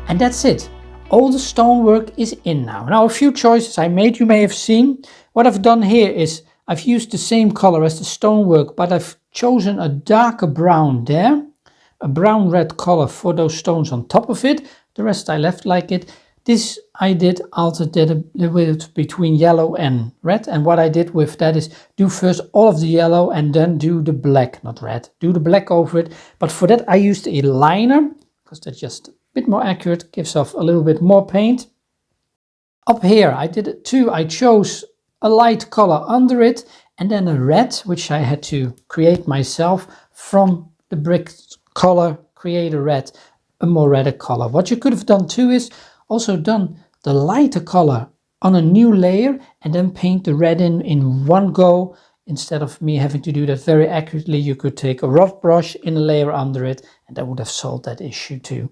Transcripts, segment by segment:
And that's it. All the stonework is in now. Now a few choices I made, you may have seen. What I've done here is I've used the same color as the stonework, but I've chosen a darker brown there. A brown red color for those stones on top of it. The rest I left like it. This I did altered a little bit between yellow and red. And what I did with that is do first all of the yellow and then do the black, not red. Do the black over it. But for that I used a liner because that's just a bit more accurate, gives off a little bit more paint. Up here I did it too. I chose a light color under it and then a red, which I had to create myself from the brick color, create a red, a more redder color. What you could have done too is also done the lighter color on a new layer and then paint the red in one go. Instead of me having to do that very accurately, you could take a rough brush in a layer under it and that would have solved that issue too.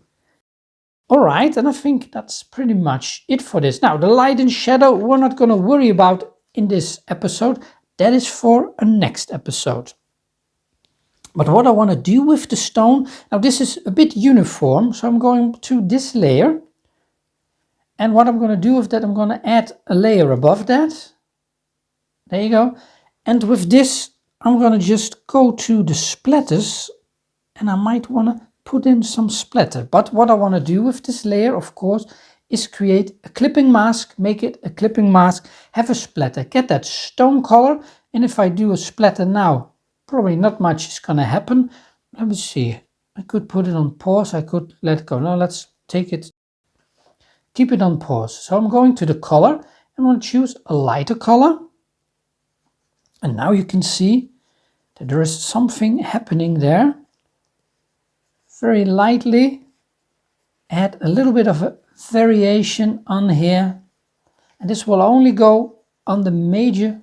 Alright, and I think that's pretty much it for this. Now the light and shadow we're not going to worry about in this episode. That is for a next episode. But what I want to do with the stone, now this is a bit uniform, so I'm going to this layer. And what I'm going to do with that, I'm going to add a layer above that. There you go. And with this, I'm going to just go to the splatters. And I might want to put in some splatter. But what I want to do with this layer, of course, is create a clipping mask. Make it a clipping mask. Have a splatter. Get that stone color. And if I do a splatter now, probably not much is going to happen. Let me see. I could put it on pause. I could let it go. No, let's take it. Keep it on pause. So I'm going to the color. I'm going to choose a lighter color. And now you can see that there is something happening there. Very lightly. Add a little bit of a variation on here. And this will only go on the major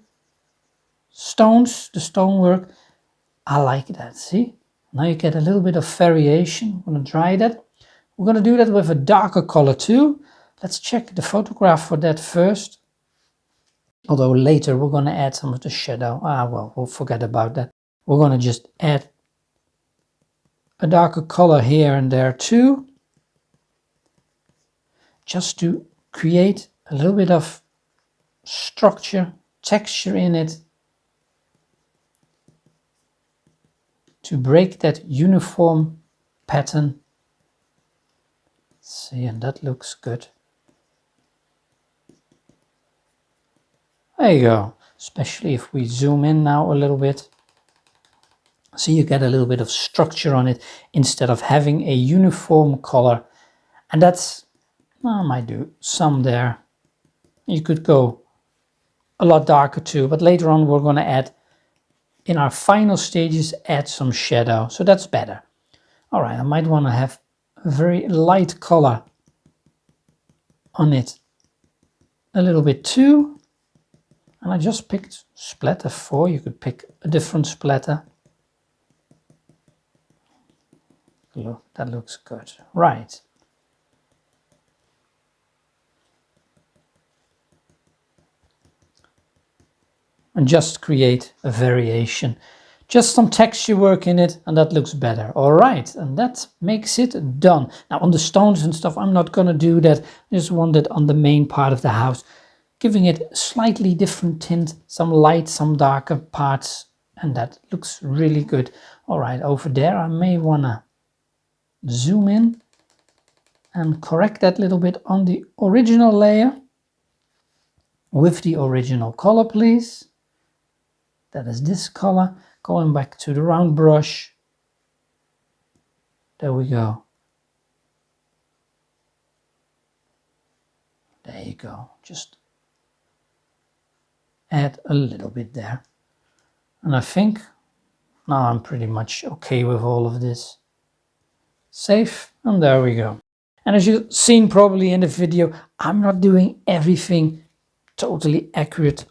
stones, the stonework. I like that, see? Now you get a little bit of variation. I'm going to dry that. We're going to do that with a darker color too. Let's check the photograph for that first. Although later we're going to add some of the shadow. Well, we'll forget about that. We're going to just add a darker color here and there too. Just to create a little bit of structure, texture in it. To break that uniform pattern. See, and that looks good. There you go. Especially if we zoom in now a little bit. So you get a little bit of structure on it instead of having a uniform color. And that's, well, I might do some there. You could go a lot darker too, but later on we're going to add, in our final stages, add some shadow. So that's better. All right, I might want to have a very light color on it a little bit too. And I just picked splatter 4. You could pick a different splatter. Look, that looks good. Right. And just create a variation. Just some texture work in it and that looks better. All right, and that makes it done. Now on the stones and stuff, I'm not going to do that. I just want it on the main part of the house. Giving it a slightly different tint, some light, some darker parts, and that looks really good. All right, over there I may want to zoom in and correct that little bit on the original layer with the original color, please. That is this color. Going back to the round brush. There we go. There you go. Just add a little bit there. And I think now I'm pretty much okay with all of this. Save, and there we go. And as you've seen probably in the video, I'm not doing everything totally accurate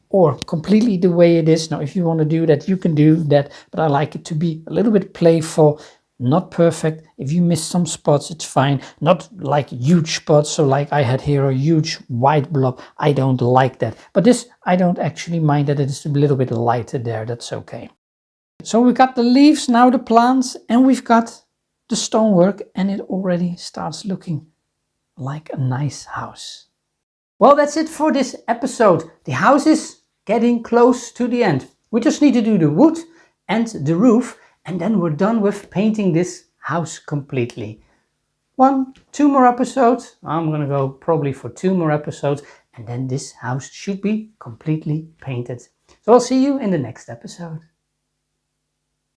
or completely the way it is. Now, if you want to do that, you can do that, but I like it to be a little bit playful, not perfect. If you miss some spots, it's fine. Not like huge spots, so like I had here a huge white blob. I don't like that. But this, I don't actually mind that it is a little bit lighter there. That's okay. So we got the leaves, now the plants, and we've got the stonework and it already starts looking like a nice house. Well, that's it for this episode. The house is getting close to the end. We just need to do the wood and the roof, and then we're done with painting this house completely. 2 more episodes. I'm gonna go probably for 2 more episodes, and then this house should be completely painted. So I'll see you in the next episode.